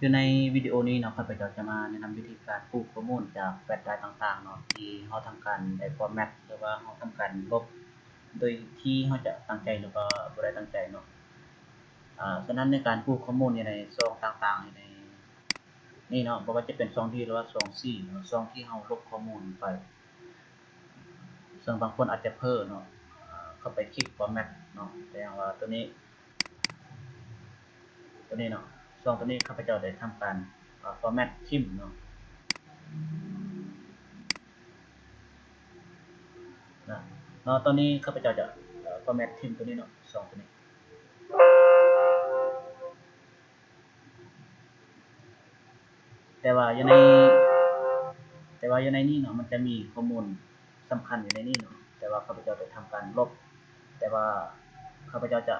คือในวิดีโอนี้เนาะข้าพเจ้าจะมาแนะนำวิธีการกู้ข้อมูลจากแฟลชไดรฟ์ต่างๆเนาะที่เราทำการได้ฟอร์แมตหรือว่าเราทำการลบโดยที่เราจะตั้งใจหรือว่าบ่ได้ตั้งใจเนาะฉะนั้นในการกู้ข้อมูลในซองต่างๆในนี่เนาะบ่ว่าจะเป็นซองดีหรือว่าซองซีเนาะซองที่เราลบข้อมูลไปซึ่งบางคนอาจจะเพ้อเนาะเข้าไปคลิกฟอร์แมตเนาะแต่อย่างว่าตัวนี้เนาะซองตัวนี้ข้าพเจ้าได้ทำการฟอร์แมตทิมเนาะตอนนี้ข้าพเจ้าจะฟอร์แมตทิมตัวนี้เนาะซองตัวนี้แต่ว่าอยู่ในนี้เนาะมันจะมีข้อมูลสำคัญอยู่ในนี้เนาะแต่ว่าข้าพเจ้าจะทำการลบแต่ว่าข้าพเจ้าจะ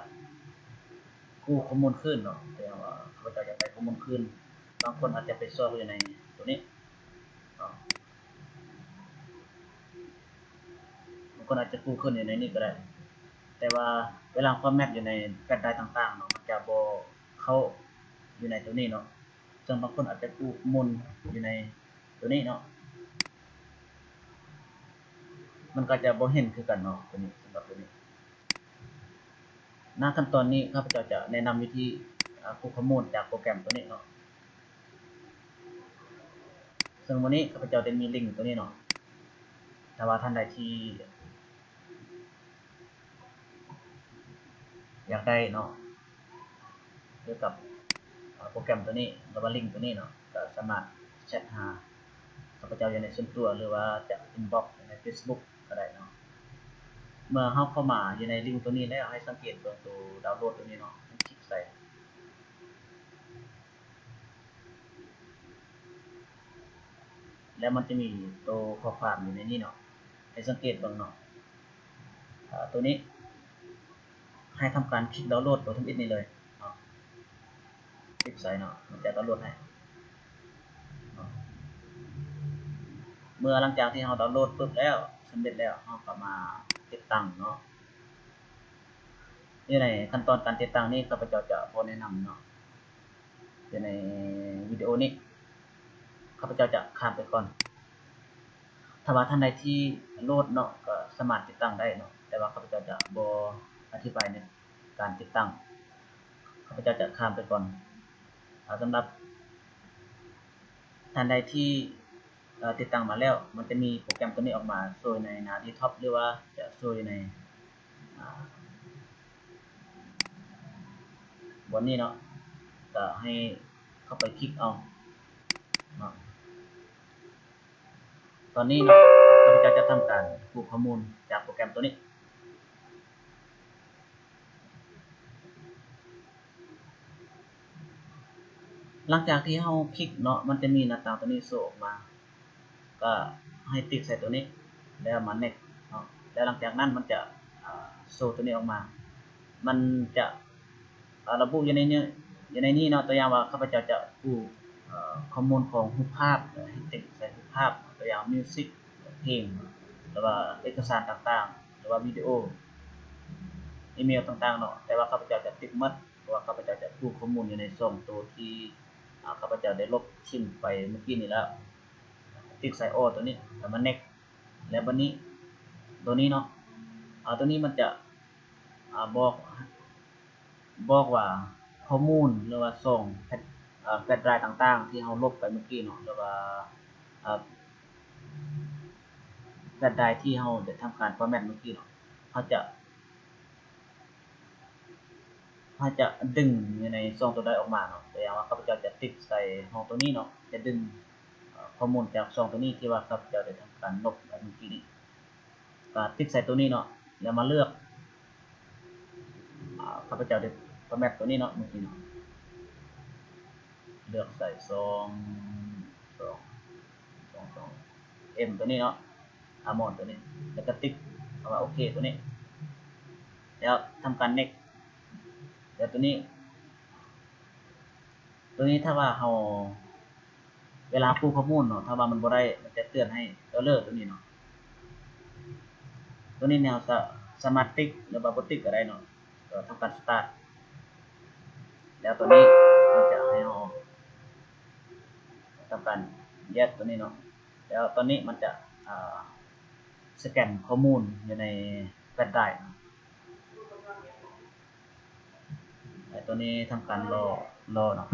กู้ข้อมูลคืนเนาะแต่ว่าข้าพเจ้าจะได้ข้อมูลคืนบางคนอาจจะไปซ่อนอยู่ในตัวนี้บางคนอาจจะกู้คืนอยู่ในนี้ก็ได้แต่ว่าเวลาฟอร์แมตอยู่ในแฟลชไดรฟ์ต่างๆเนาะมันจะบ่เข้าอยู่ในตัวนี้เนาะซึ่งบางคนอาจจะกู้ข้อมูลอยู่ในตัวนี้เนาะมันก็จะบ่เห็นคือกันเนาะตัวนี้สำหรับตัวนี้หน้าขั้นตอนนี้ข้าพเจ้าจะแนะนำวิธีกู้ข้อมูลจากโปรแกรมตัวนี้เนาะซึ่งวันนี้ข้าพเจ้าได้มีลิงก์ตัวนี้เนาะถ้าว่าท่านใดที่อยากได้เนาะเกี่ยวกับโปรแกรมตัวนี้หรือว่าลิงก์ตัวนี้เนาะก็สามารถแชทหาข้าพเจ้าอยู่ในส่วนตัวหรือว่าจะอินบ็อกซ์ใน Facebook ก็ได้เนาะเมื่อเข้ามาอยู่ในลิงก์ตัวนี้แล้วให้สังเกตตัวดาวน์โหลดตัวนี้เนาะให้คลิกใส่แล้วมันจะมีตัวข้อความอยู่ในนี้เนาะให้สังเกตเนาะตัวนี้ให้ทำการคลิกดาวน์โหลดตัวทำอิฐนี้เลยคลิกใส่เนาะมันจะดาวน์โหลดให้เมื่อหลังจากที่เราดาวน์โหลดปุ๊บแล้วสำเร็จแล้วเราก็มาติดตั้งเนาะนี่ในขั้นตอนการติดตั้งนี้ข้าพเจ้าจะขอแนะนำเนาะในวิดีโอนี้ข้าพเจ้าจะข้ามไปก่อนถ้าว่าท่านใดที่โหลดเนาะก็สามารถติดตั้งได้เนาะแต่ว่าข้าพเจ้าจะบ่อธิบายในการติดตั้งข้าพเจ้าจะข้ามไปก่อนสำหรับท่านใดที่ติดตั้งมาแล้วมันจะมีโปรแกรมตัวนี้ออกมาโชว์ในหน้าที่ท็อปหรือว่าจะโชว์ในบนนี้เนาะก็ให้เข้าไปคลิกเอาเนาะตอนนี้เนาะข้าพเจ้าจะทำการกู้ข้อมูลจากโปรแกรมตัวนี้หลังจากที่เราคลิกเนาะมันจะมีหน้าต่างตัวนี้โชว์ออกมาก็ให้ติ๊กใส่ตัวนี้แล้วมา next เนาะแล้วหลังจากนั้นมันจะโชว์ตัวนี้ออกมามันจะระบุอยู่ในนี้เนาะตัวอย่างว่าข้าพเจ้าจะกู้ข้อมูลของรูปภาพให้ติ๊กใส่รูปภาพตัวอย่างมิวสิกเพลงหรือว่าเอกสารต่างๆหรือว่าวิดีโออีเมลต่างๆเนาะแต่ว่าข้าพเจ้าจะติ๊กมัดเพราะว่าข้าพเจ้าจะกู้ข้อมูลอยู่ในช่องตัวที่ข้าพเจ้าได้ลบทิ้งไปเมื่อกี้นี้แล้วติ๊กใส่โอตัวนี้แล้วมัน next แล้ววันนี้ตัวนี้เนาะตัวนี้มันจะบอกว่าข้อมูลหรือว่าส่งแฟลชไดรฟ์ต่างๆที่เราลบไปเมื่อกี้เนาะหรือว่าแฟลชไดรฟ์ที่เราได้ทำการฟอร์แมตเมื่อกี้เนาะเขาจะดึงอยู่ในซองตัวใดออกมาเนาะแต่อย่างว่าข้าพเจ้าจะติ๊กใส่ห้องตัวนี้เนาะจะดึงข้อมูลจากซองตัวนี้ที่ว่าข้าพเจ้าได้ทำการลบไปเมื่อกี้นี้ก็ติ๊กใส่ตัวนี้เนาะแล้วมาเลือกข้าพเจ้าได้ฟอร์แมตตัวนี้เนาะเมื่อกี้เนาะเลือกใส่ซองเอ็มตัวนี้เนาะอามอนตัวนี้แล้วก็ติ๊กเอาว่าโอเคตัวนี้แล้วทำการ next แล้วตัวนี้ถ้าว่าเราเวลาปูข้อมูลเนาะถ้าว่ามันบ่ได้มันจะเตือนให้เลิกตัวนี้เนาะตัวนี้แนวสามารถติ๊กหรือว่าบ่ติ๊กก็ได้เนาะก็ทำการสตาร์ทแล้วตัวนี้มันจะให้เรา ำการแยกตัวนี้เนาะแล้วตอนนี้มันจะสแกนข้อมูลอยู่ในแฟลชไดรฟ์ตัวนี้ทำการรอเนาะ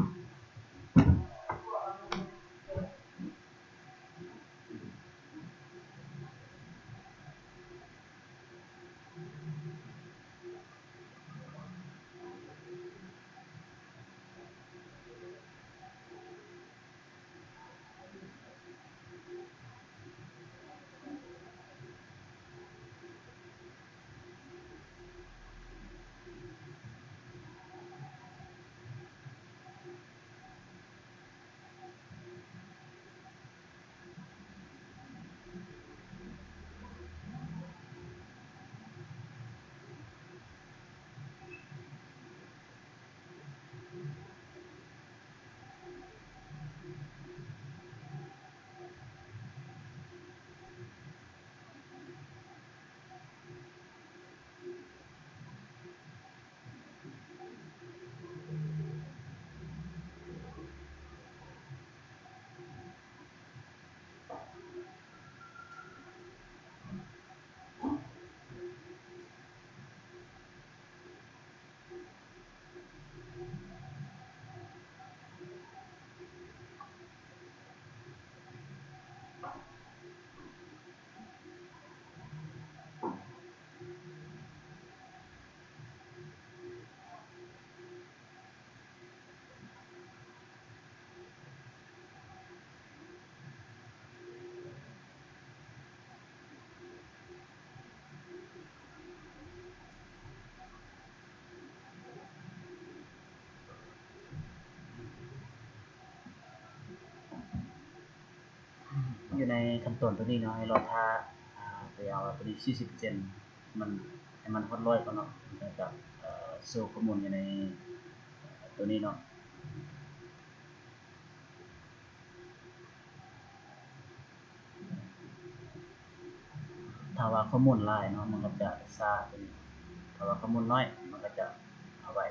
อยู่ในขั้นตอนตัวนี้เนาะให้เราทาไปเอาตัวนี้40%มันให้มันฮอตร้อยก่อนเนาะแล้วก็โซ่ข้อมูลอยู่ในตัวนี้เนาะถ้าว่าข้อมูลหลายเนาะมันก็จะช้าไปถ้าว่าข้อมูลน้อยมันก็จะเอาไว้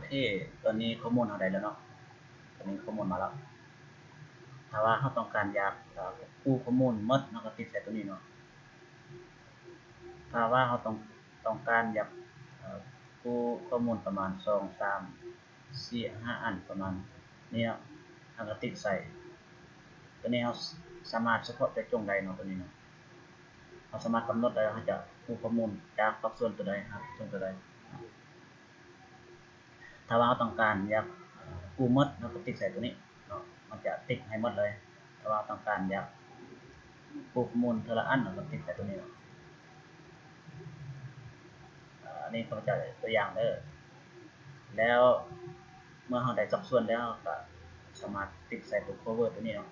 เคตอนนี้ข้อมูลเราได้แล้วเนาะตอนนี้ข้อมูลมาแล้วถ้าว่าเราต้องการอยากกู้ข้อมูลหมดเราก็ติดใส่ตัวนี้เนาะถ้าว่าเราต้องการอยากกู้ข้อมูลประมาณ2 3 4 5อันประมาณนี้เราก็ติดใส่ตัวนี้เราสามารถเฉพาะแต่จงใดเนาะตัวนี้เนาะเราสามารถกำหนดได้ว่าเราจะกู้ข้อมูลจากบางส่วนตัวใดครับส่วนตัวใดถ้าว่าเราต้องการอยากกู้หมดเราก็ติดใส่ตัวนี้เนาะมันจะติดให้หมดเลยถ้าว่าต้องการอยากกู้ข้อมูลเท่าละอันเราก็ติดใส่ตัวนี้เนาะอันนี้ก็จะตัวอย่างเด้อแล้วเมื่อเราได้จับส่วนแล้วก็สามารถติดใส่ตัว cover ตัวนี้เนาะ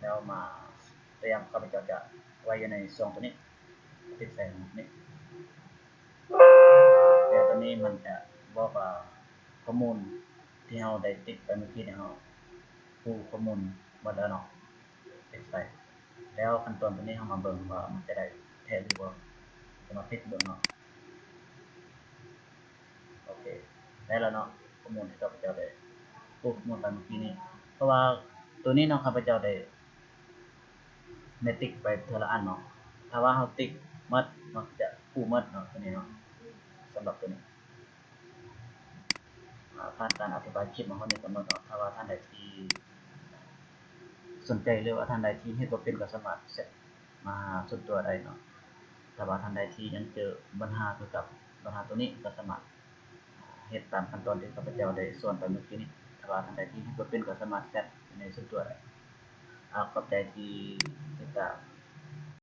แล้วมาตัวอย่างข้าพเจ้าจะไว้อยู่ในซองตัวนี้ติดใส่นี้แล้วตัวนี้มันจะบอกว่าข้อมูลที่เราได้ติดไปเมื่อกี้เนี่ยเราผู้ข้อมูลหมดแล้วเนาะติดใส่แล้วขั้นตอนตัวนี้เรามาเบิ่งว่ามันจะได้แท้หรือบ่จะมาติดเบิ่งเนาะโอเคได้แล้วเนาะข้อมูลที่ข้าพเจ้าได้ผู้ข้อมูลไปเมื่อกี้นี้เพราะว่าตัวนี้เนาะข้าพเจ้าได้ติ๊กไปเท่าละอันเนาะถ้าว่าเราติ๊กหมดมันจะกู้หมดเนาะตัวนี้เนาะสำหรับตัวนี้ผ่านการอธิบายคลิปของเขาในกำหนดเนาะถ้าว่าท่านใดที่สนใจหรือว่าท่านใดที่เฮ็ดบ่เป็นก็สามารถเซตมาส่วนตัวได้เนาะถ้าว่าท่านใดที่ยังเจอปัญหาเกี่ยวกับปัญหาตัวนี้ก็สามารถเฮ็ดตามขั้นตอนที่ข้าพเจ้าได้สอนไปเมื่อกี้นี้ถ้าว่าท่านใดที่เฮ็ดบ่เป็นก็สามารถเซตในส่วนตัวได้ขอบใจที่ติดตาม